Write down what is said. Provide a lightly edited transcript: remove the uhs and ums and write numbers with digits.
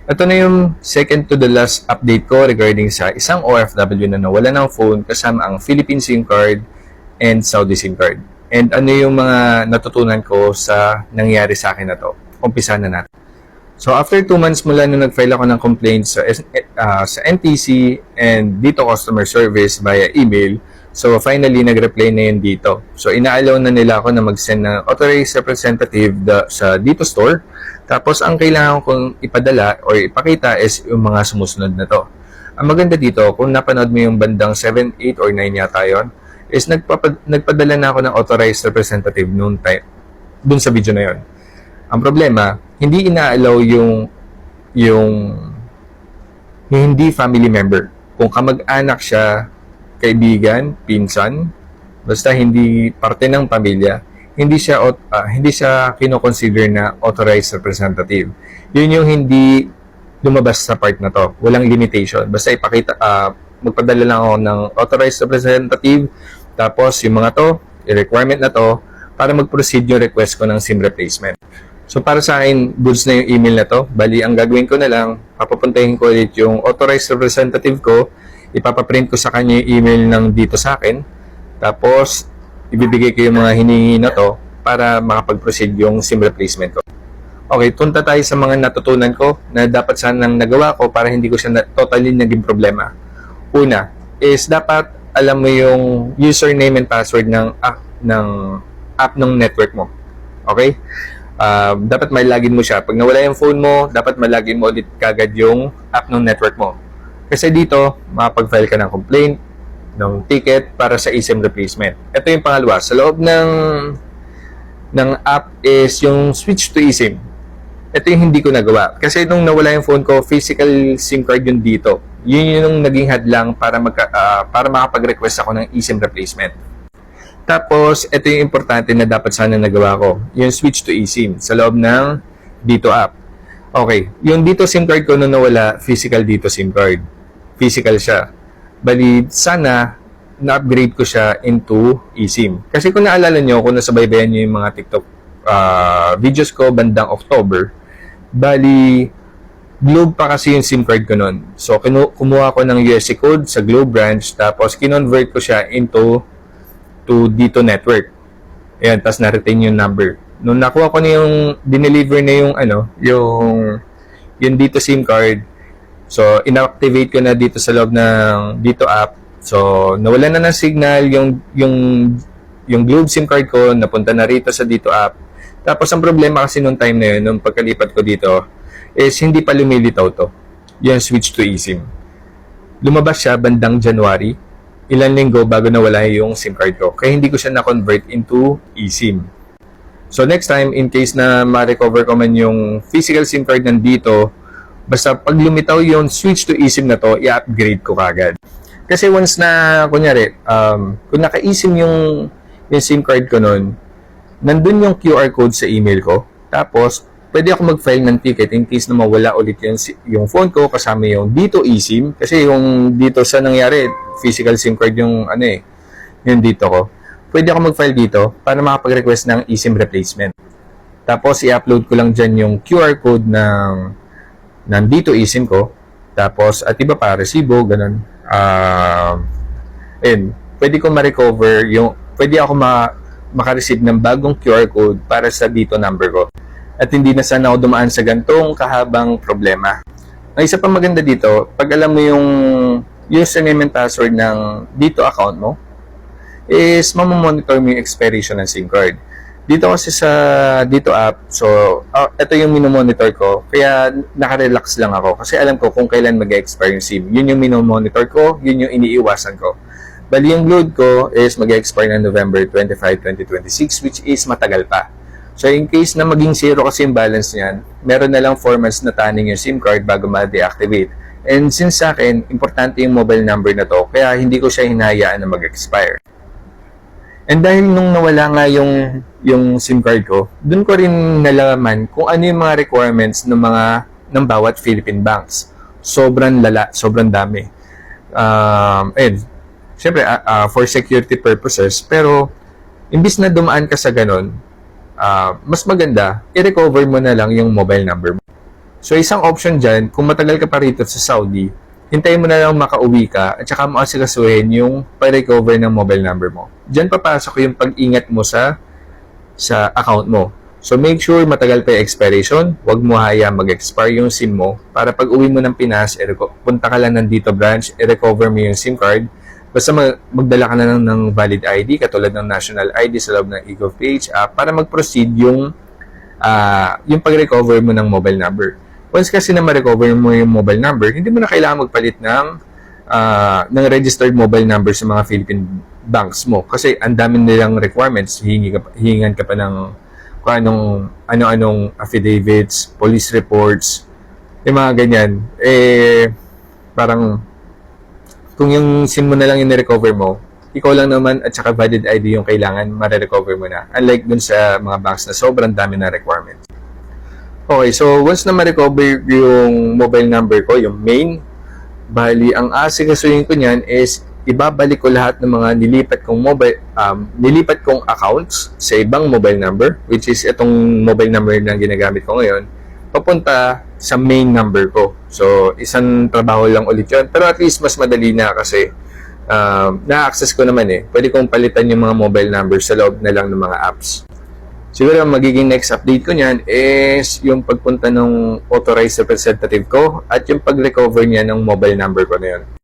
Ito na yung second to the last update ko regarding sa isang OFW na nawala ng phone kasama ang Philippine SIM card and Saudi SIM card. And ano yung mga natutunan ko sa nangyari sa akin na to? Umpisa na natin. So after 2 months mula nung nag-file ako ng complaint sa NTC and dito customer service via email, so finally nag-reply na yun dito. So ina-allow na nila ako na mag-send ng authorized representative sa dito store. Tapos ang kailangan kong ipadala or ipakita is yung mga sumusunod na to. Ang maganda dito, kung napanood mo yung bandang 7, 8, or 9 yata yun, is nagpadala na ako ng authorized representative noon time, dun sa video na yun. Ang problema, hindi ina-allow yung hindi family member. Kung kamag-anak siya, kaibigan, pinsan, basta hindi parte ng pamilya, hindi siya kino-consider na authorized representative. Yun yung hindi lumabas sa part na to. Walang limitation. Basta magpadala lang ako ng authorized representative, tapos yung mga to, yung requirement na to, para mag-proceed yung request ko ng SIM replacement. So para sa akin, goods na yung email na to. Bali, ang gagawin ko na lang, papapuntahin ko ulit yung authorized representative ko, ipapaprint ko sa kanya yung email ng dito sa akin, tapos ibibigay ko yung mga hinihingi na to para makapag-proceed yung SIM replacement ko. Okay, punta tayo sa mga natutunan ko na dapat sanang nagawa ko para hindi ko siya totally naging problema. Una is dapat alam mo yung username and password ng app ng network mo. Okay? Dapat may login mo siya. Pag nawala yung phone mo, dapat may login mo ulit kagad yung app ng network mo. Kasi dito, makapag-file ka ng complaint, ng ticket para sa eSIM replacement. Ito yung pangalawa. Sa loob ng app is yung switch to eSIM. Ito yung hindi ko nagawa. Kasi nung nawala yung phone ko, physical SIM card yun dito. Yun yung naging hadlang para makapag-request ako ng eSIM replacement. Tapos, ito yung importante na dapat sana nagawa ko. Yung switch to eSIM sa loob ng dito app. Okay. Yung dito SIM card ko nung nawala, physical dito SIM card. Physical siya. Bali, sana na-upgrade ko siya into eSIM. Kasi kung naalala nyo, kung nasabaybayan nyo yung mga TikTok videos ko bandang October, bali, Globe pa kasi yung SIM card ko nun. So, kumuha ko ng USC code sa Globe branch, tapos kinonvert ko siya to dito network. Ayan, tapos na-retain yung number. Nung nakuha ko na yung, dineliver na yung dito SIM card, so, inactivate ko na dito sa loob ng dito app. So, nawala na ng signal yung Globe SIM card ko, napunta na rito sa dito app. Tapos, ang problema kasi nung time na yun, nung pagkalipat ko dito, is hindi pa lumilitaw to. Yung switch to eSIM. Lumabas siya bandang January, ilang linggo bago nawala yung SIM card ko. Kaya hindi ko siya na-convert into eSIM. So, next time, in case na ma-recover ko man yung physical SIM card nandito, basta pag lumitaw yung switch to eSIM na to, i-upgrade ko kagad. Kasi once na, kunyari, kung naka-eSIM yung SIM card ko nun, nandun yung QR code sa email ko. Tapos, pwede ako mag-file ng ticket in case na mawala ulit yung phone ko kasama yung dito eSIM. Kasi yung dito sa nangyari, physical SIM card yung yung dito ko. Pwede ako mag-file dito para makapag-request ng eSIM replacement. Tapos, i-upload ko lang dyan yung QR code nandito eSIM ko, tapos at iba pa, resibo, ganun. Pwede ko ma-recover pwede ako makareceive ng bagong QR code para sa dito number ko. At hindi na sana ako dumaan sa gantong kahabang problema. Ang isa pa maganda dito, pag alam mo yung username and password ng dito account mo, is mamamonitor mo yung expiration ng SIM card. Dito kasi sa dito app, so ito yung minomonitor ko, kaya naka-relax lang ako kasi alam ko kung kailan mag-expire yung SIM. Yun yung minomonitor ko, yun yung iniiwasan ko. Bali yung load ko is mag-expire na November 25, 2026, which is matagal pa. So in case na maging zero kasi yung balance niyan, meron na lang 4 months na taning yung SIM card bago ma-deactivate. And since sa akin, importante yung mobile number na to, kaya hindi ko siya hinahayaan na mag-expire. And dahil nung nawala nga yung SIM card ko, dun ko rin nalaman kung ano yung mga requirements ng bawat Philippine banks. Sobrang lala, sobrang dami. Siyempre, for security purposes, pero imbis na dumaan ka sa ganun, mas maganda, i-recover mo na lang yung mobile number mo. So, isang option dyan, kung matagal ka pa rito sa Saudi, hintayin mo na lang makauwi ka at saka mo asikasuhin yung pa-recover ng mobile number mo. Dyan papasok yung pag-ingat mo sa account mo. So, make sure matagal pa yung expiration. Huwag mo hayaan mag-expire yung SIM mo para pag uwi mo ng Pinas, punta ka lang ng dito branch, i-recover mo yung SIM card. Basta magdala ka na lang ng valid ID, katulad ng national ID sa loob ng eGovPH para mag-proceed yung pag-recover mo ng mobile number. Once kasi na ma-recover mo yung mobile number, hindi mo na kailangan magpalit ng registered mobile number sa mga Philippine banks mo. Kasi ang dami nilang requirements. Hihingan ka pa ng kung ano-anong affidavits, police reports, yung mga ganyan. Parang kung yung SIM mo na lang yung recover mo, ikaw lang naman at saka valid ID yung kailangan, ma-recover mo na. Unlike dun sa mga banks na sobrang dami na requirements. Okay, so once na ma-recover yung mobile number ko, yung main, bali, ang asikasuhin ko niyan is ibabalik ko lahat ng mga nilipat kong accounts sa ibang mobile number, which is itong mobile number na ginagamit ko ngayon, papunta sa main number ko. So, isang trabaho lang ulit yun. Pero at least mas madali na kasi na-access ko naman Pwede kong palitan yung mga mobile number sa loob na lang ng mga apps. Siguro ang magiging next update ko niyan is yung pagpunta ng authorized representative ko at yung pag-recover niya ng mobile number ko na yun.